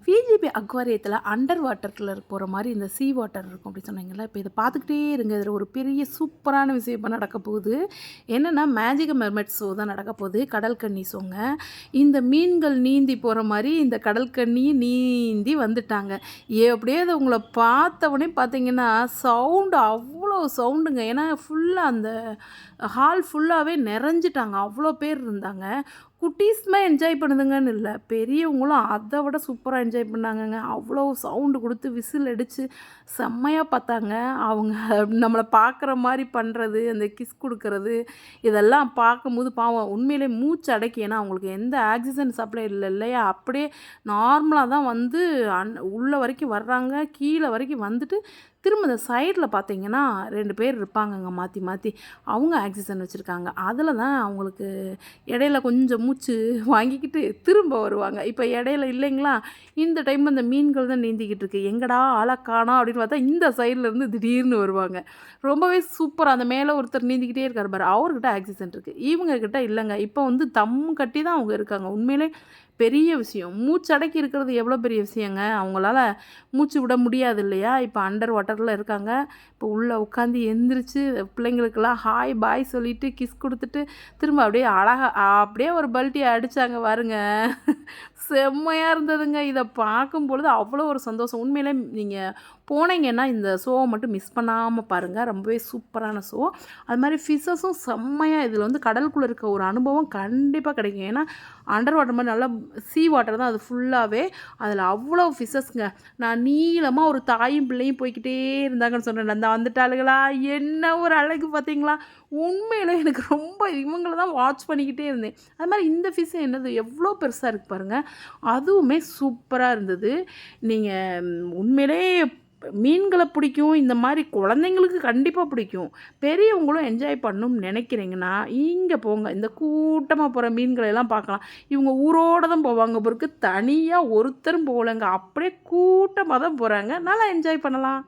VGP அக்வாரியத்தில் under வாட்டரில் போகிற மாதிரி இந்த சீ வாட்டர் இருக்கும் அப்படி சொன்னீங்களா. இப்போ இதை பார்த்துக்கிட்டே இருங்க. இதில் ஒரு பெரிய சூப்பரான விஷயம் இப்போ நடக்க போகுது. என்னென்னா மேஜிக் மெர்மெட் ஷோ தான் நடக்க போகுது. கடல் கன்னி ஷோங்க. இந்த மீன்கள் நீந்தி போகிற மாதிரி இந்த கடல் கன்னியும் நீந்தி வந்துட்டாங்க. அப்படியே அதை உங்களை பார்த்தவொடனே பார்த்தீங்கன்னா சவுண்டு அவ்வளோ சவுண்டுங்க. ஏன்னா ஃபுல்லாக அந்த ஹால் ஃபுல்லாகவே நிறைஞ்சிட்டாங்க. அவ்வளோ பேர் இருந்தாங்க. குட்டீஸுமே என்ஜாய் பண்ணுதுங்கன்னு இல்லை, பெரியவங்களும் அதை விட சூப்பராக என்ஜாய் பண்ணாங்கங்க. அவ்வளோ சவுண்டு கொடுத்து விசில் அடித்து செம்மையாக பார்த்தாங்க. அவங்க நம்மளை பார்க்குற மாதிரி பண்ணுறது, அந்த கிஸ் கொடுக்கறது, இதெல்லாம் பார்க்கும்போது பாவம் உண்மையிலே மூச்சு அடைக்கி. ஏன்னா அவங்களுக்கு எந்த ஆக்சிஜன் சப்ளை இல்லை இல்லையா. அப்படியே நார்மலாக தான் வந்து உள்ள வரைக்கும் வர்றாங்க. கீழே வரைக்கும் வந்துட்டு திரும்ப இந்த சைடில் பார்த்தீங்கன்னா 2 பேர் இருப்பாங்கங்க மாற்றி மாற்றி. அவங்க ஆக்சிஜன் வச்சுருக்காங்க. அதில் தான் அவங்களுக்கு இடையில கொஞ்சம் மூச்சு வாங்கிக்கிட்டு திரும்ப வருவாங்க. இப்போ இடையில இல்லைங்களா, இந்த டைம் அந்த மீன்கள் தான் நீந்திக்கிட்டு இருக்கு. எங்கடா ஆளக்கானா அப்படின்னு பார்த்தா இந்த சைட்லேருந்து திடீர்னு வருவாங்க. ரொம்பவே சூப்பராக அந்த மேலே ஒருத்தர் நீந்திக்கிட்டே இருக்கார் பாரு, அவர்கிட்ட ஆக்சிஜன் இருக்குது. இவங்கக்கிட்ட இல்லைங்க. இப்போ வந்து தம் கட்டி தான் அவங்க இருக்காங்க. உண்மையிலே பெரிய விஷயம். மூச்சு அடக்கி இருக்கிறது எவ்வளோ பெரிய விஷயங்க. அவங்களால மூச்சு விட முடியாது இல்லையா. இப்போ அண்டர் வாட்டரில் இருக்காங்க. இப்போ உள்ளே உட்காந்து எந்திரிச்சு பிள்ளைங்களுக்கெல்லாம் ஹாய் பாய் சொல்லிவிட்டு கிஸ் கொடுத்துட்டு திரும்ப அப்படியே அழகாக அப்படியே ஒரு பல்ட்டியை அடித்தாங்க பாருங்க. செம்மையாக இருந்ததுங்க. இதை பார்க்கும் பொழுது அவ்வளோ ஒரு சந்தோஷம். உண்மையிலே நீங்கள் போனீங்கன்னா இந்த ஷோவை மட்டும் மிஸ் பண்ணாமல் பாருங்கள். ரொம்பவே சூப்பரான ஷோ. அது மாதிரி ஃபிஷ்ஷஸும் செம்மையாக இதில் வந்து கடலுக்குள்ளே இருக்க ஒரு அனுபவம் கண்டிப்பாக கிடைக்கும். ஏன்னா அண்டர் வாட்டர் மாதிரி நல்லா சீ வாட்டர் தான் அது ஃபுல்லாகவே. அதில் அவ்வளோ ஃபிஷ்ஷஸ்ங்க. நான் நீளமாக ஒரு தாயும் பிள்ளையும் போய்கிட்டே இருந்தாங்கன்னு சொன்னேன். அந்த வந்துட்டாளுங்களா, என்ன ஒரு அழகு பார்த்தீங்களா. உண்மையில் எனக்கு ரொம்ப இவங்கள தான் வாட்ச் பண்ணிக்கிட்டே இருந்தேன். அது மாதிரி இந்த ஃபிஷ் என்னது எவ்வளோ பெருசாக இருக்குது பாருங்கள். அதுவுமே சூப்பராக இருந்தது. நீங்கள் உண்மையிலே மீன்களை பிடிக்கும், இந்த மாதிரி குழந்தைங்களுக்கு கண்டிப்பாக பிடிக்கும், பெரியவங்களும் என்ஜாய் பண்ணணும்னு நினைக்கிறீங்கன்னா இங்கே போங்க. இந்த கூட்டமாக போகிற மீன்களை எல்லாம் பார்க்கலாம். இவங்க ஊரோடு தான் போவாங்க பொருக்கு, தனியாக ஒருத்தரும் போகலைங்க. அப்படியே கூட்டமாக தான் போகிறாங்க. நல்லா என்ஜாய் பண்ணலாம்.